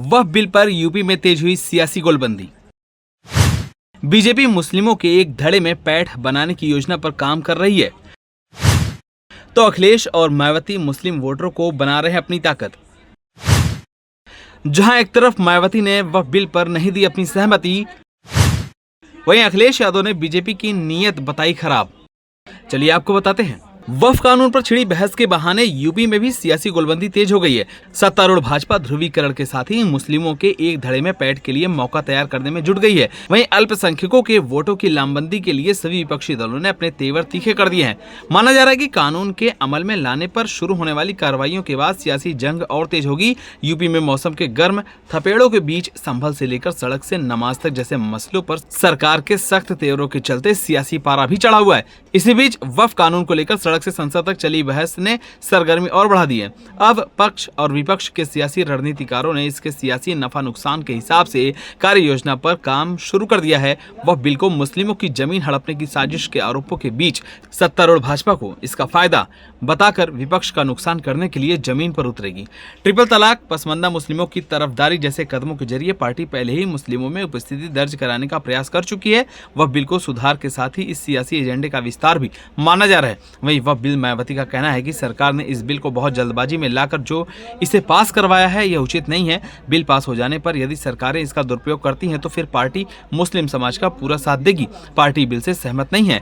वह बिल पर यूपी में तेज हुई सियासी गोलबंदी। बीजेपी मुस्लिमों के एक धड़े में पैठ बनाने की योजना पर काम कर रही है, तो अखिलेश और मायावती मुस्लिम वोटरों को बना रहे हैं अपनी ताकत। जहां एक तरफ मायावती ने वह बिल पर नहीं दी अपनी सहमति, वहीं अखिलेश यादव ने बीजेपी की नीयत बताई खराब। चलिए आपको बताते हैं। वक्फ कानून पर छिड़ी बहस के बहाने यूपी में भी सियासी गोलबंदी तेज हो गई है। सत्तारूढ़ भाजपा ध्रुवीकरण के साथ ही मुस्लिमों के एक धड़े में पैठ के लिए मौका तैयार करने में जुट गई है। वहीं अल्पसंख्यकों के वोटों की लामबंदी के लिए सभी विपक्षी दलों ने अपने तेवर तीखे कर दिए हैं। माना जा रहा है कि कानून के अमल में लाने पर शुरू होने वाली कार्रवाइयों के बाद सियासी जंग और तेज होगी। यूपी में मौसम के गर्म थपेड़ों के बीच संभल से लेकर सड़क से नमाज तक जैसे मसलों पर सरकार के सख्त तेवरों के चलते सियासी पारा भी चढ़ा हुआ है। इसी बीच वक्फ कानून को लेकर सड़क से संसद तक चली बहस ने सरगर्मी और बढ़ा दी है। अब पक्ष और विपक्ष के सियासी रणनीतिकारों ने इसके सियासी नफा नुकसान के हिसाब से कार्य योजना पर काम शुरू कर दिया है। वह बिल को मुस्लिमों की जमीन हड़पने की साजिश के आरोपों के बीच सत्तारूढ़ भाजपा को इसका फायदा बताकर विपक्ष का नुकसान करने के लिए जमीन पर उतरेगी। ट्रिपल तलाक, पसमंदा मुस्लिमों की तरफदारी जैसे कदमों के जरिए पार्टी पहले ही मुस्लिमों में उपस्थिति दर्ज कराने का प्रयास कर चुकी है। वह बिल को सुधार के साथ ही इस सियासी एजेंडे का विस्तार भी माना जा रहा है। वहीं वह बिल मायावती का कहना है कि सरकार ने इस बिल को बहुत जल्दबाजी में लाकर जो इसे पास करवाया है यह उचित नहीं है। बिल पास हो जाने पर यदि सरकारें इसका दुरुपयोग करती हैं तो फिर पार्टी मुस्लिम समाज का पूरा साथ देगी। पार्टी बिल से सहमत नहीं है।